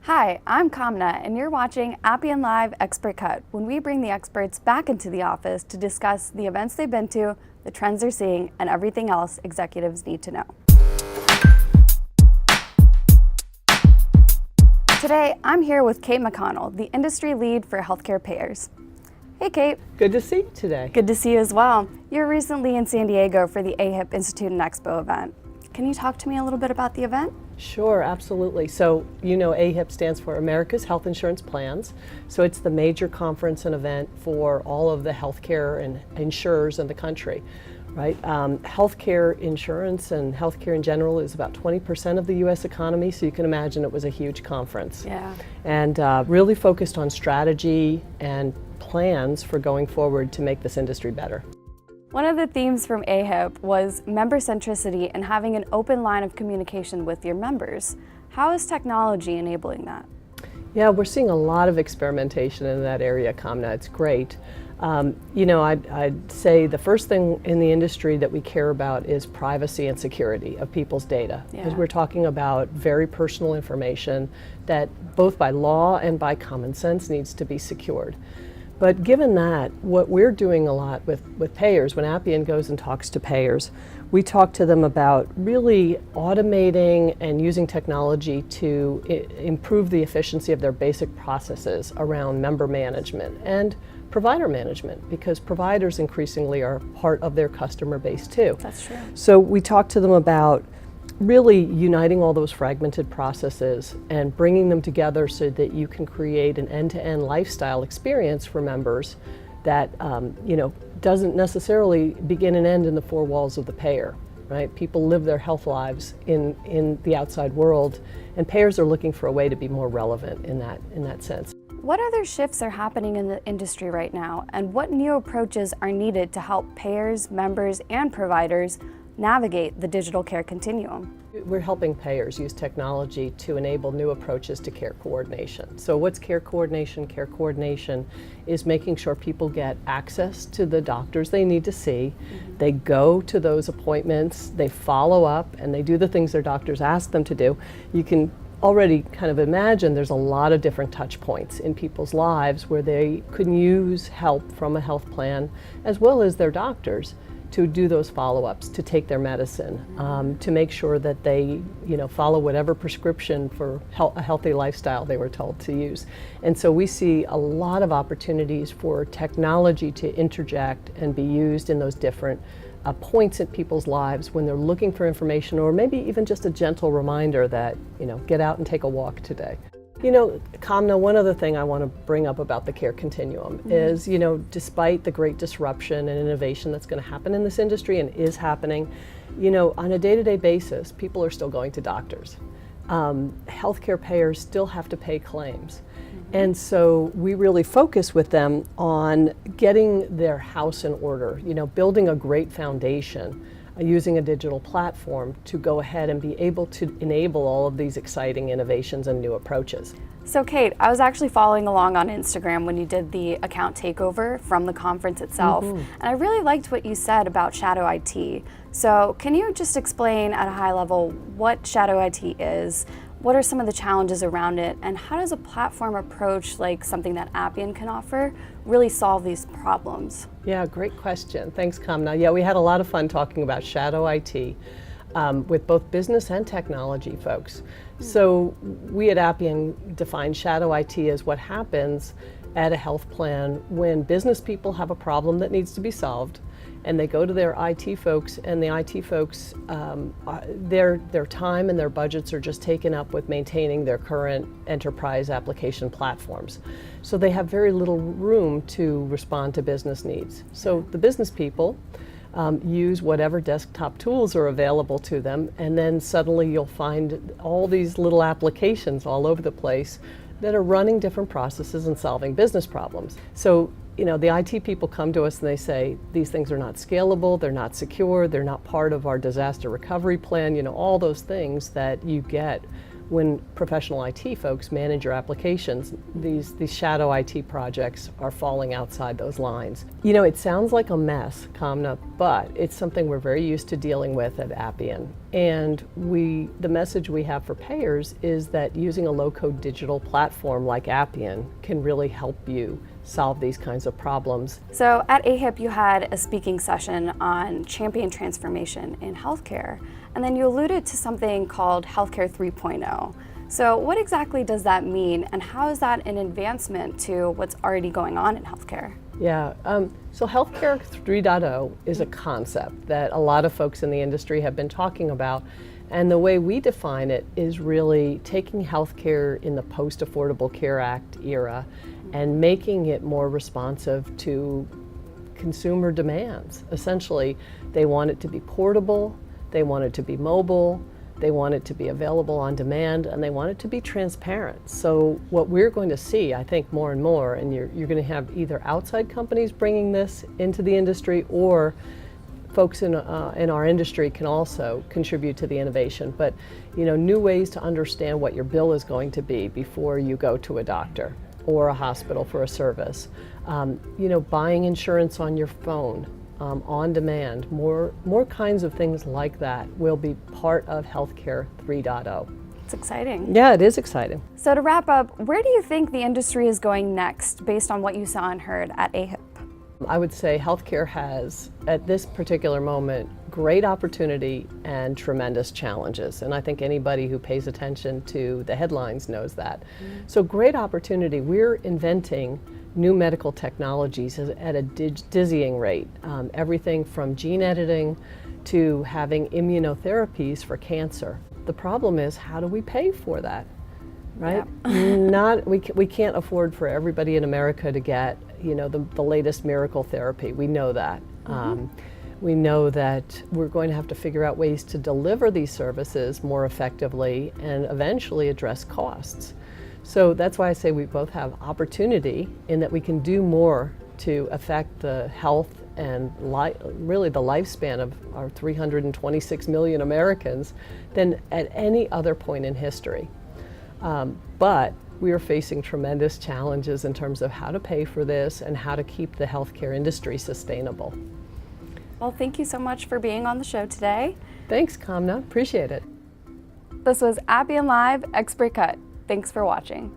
Hi, I'm Kamna, and you're watching AppianLIVE Expert Cut, when we bring the experts back into the office to discuss the events they've been to, the trends they're seeing, and everything else executives need to know. Today, I'm here with Cate McConnell, the industry lead for healthcare payers. Hey, Cate. Good to see you today. Good to see you as well. You were recently in San Diego for the AHIP Institute and Expo event. Can you talk to me a little bit about the event? Sure, absolutely. So, you know, AHIP stands for America's Health Insurance Plans. So it's the major conference and event for all of the healthcare and insurers in the country, right? Healthcare insurance and healthcare in general is about 20% of the U.S. economy, so you can imagine it was a huge conference. Yeah. And really focused on strategy and plans for going forward to make this industry better. One of the themes from AHIP was member centricity and having an open line of communication with your members. How is technology enabling that? Yeah, we're seeing a lot of experimentation in that area, Kamna. It's great. You know, I'd say the first thing in the industry that we care about is privacy and security of people's data. Because we're talking about very personal information that both by law and by common sense needs to be secured. But given that, what we're doing a lot with payers, when Appian goes and talks to payers, we talk to them about really automating and using technology to improve the efficiency of their basic processes around member management and provider management, because providers increasingly are part of their customer base too. That's true. So we talk to them about really uniting all those fragmented processes and bringing them together so that you can create an end-to-end lifestyle experience for members that you know, doesn't necessarily begin and end in the four walls of the payer, right? People live their health lives in the outside world, and payers are looking for a way to be more relevant in that sense. What other shifts are happening in the industry right now, and what new approaches are needed to help payers, members, and providers navigate the digital care continuum? We're helping payers use technology to enable new approaches to care coordination. So what's care coordination? Care coordination is making sure people get access to the doctors they need to see. They go to those appointments, they follow up, and they do the things their doctors ask them to do. You can already kind of imagine there's a lot of different touch points in people's lives where they could use help from a health plan as well as their doctors to do those follow-ups, to take their medicine, to make sure that they, you know, follow whatever prescription for a healthy lifestyle they were told to use. And so we see a lot of opportunities for technology to interject and be used in those different points in people's lives when they're looking for information, or maybe even just a gentle reminder that, you know, get out and take a walk today. You know, Kamna, one other thing I want to bring up about the care continuum is, you know, despite the great disruption and innovation that's going to happen in this industry and is happening, you know, on a day-to-day basis, people are still going to doctors. Healthcare payers still have to pay claims. And so we really focus with them on getting their house in order, you know, building a great foundation, using a digital platform to go ahead and be able to enable all of these exciting innovations and new approaches. So Cate, I was actually following along on Instagram when you did the account takeover from the conference itself, and I really liked what you said about shadow IT. So can you just explain at a high level what shadow IT is? What are some of the challenges around it, and how does a platform approach like something that Appian can offer really solve these problems? Yeah, great question. Thanks, Kamna. Yeah, we had a lot of fun talking about shadow IT with both business and technology folks. So we at Appian define shadow IT as what happens at a health plan when business people have a problem that needs to be solved, and they go to their IT folks, and the IT folks, their time and their budgets are just taken up with maintaining their current enterprise application platforms. So they have very little room to respond to business needs. So the business people use whatever desktop tools are available to them, and then suddenly you'll find all these little applications all over the place that are running different processes and solving business problems. So, you know, the IT people come to us and they say, these things are not scalable, they're not secure, they're not part of our disaster recovery plan, you know, all those things that you get when professional IT folks manage your applications, these shadow IT projects are falling outside those lines. You know, it sounds like a mess, Kamna, but it's something we're very used to dealing with at Appian. And the message we have for payers is that using a low-code digital platform like Appian can really help you solve these kinds of problems. So at AHIP, you had a speaking session on champion transformation in healthcare, and then you alluded to something called Healthcare 3.0. So what exactly does that mean, and how is that an advancement to what's already going on in healthcare? Yeah, so Healthcare 3.0 is a concept that a lot of folks in the industry have been talking about, and the way we define it is really taking healthcare in the Post-Affordable Care Act era and making it more responsive to consumer demands. Essentially, they want it to be portable, they want it to be mobile, they want it to be available on demand, and they want it to be transparent. So what we're going to see, I think, more and more, and you're going to have either outside companies bringing this into the industry, or folks in our industry can also contribute to the innovation. But you know, new ways to understand what your bill is going to be before you go to a doctor or a hospital for a service. You know, buying insurance on your phone, on demand, more kinds of things like that will be part of Healthcare 3.0. It's exciting. Yeah, it is exciting. So to wrap up, where do you think the industry is going next based on what you saw and heard at AHIP? I would say healthcare has, at this particular moment, great opportunity and tremendous challenges. And I think anybody who pays attention to the headlines knows that. So great opportunity. We're inventing new medical technologies at a dizzying rate. Everything from gene editing to having immunotherapies for cancer. The problem is, how do we pay for that? Right? Yeah. We can't afford for everybody in America to get, you know, the latest miracle therapy. We know that. We know that we're going to have to figure out ways to deliver these services more effectively and eventually address costs. So that's why I say we both have opportunity in that we can do more to affect the health and really the lifespan of our 326 million Americans than at any other point in history. But we are facing tremendous challenges in terms of how to pay for this and how to keep the healthcare industry sustainable. Well, thank you so much for being on the show today. Thanks, Kamna. Appreciate it. This was AppianLIVE Expert Cut. Thanks for watching.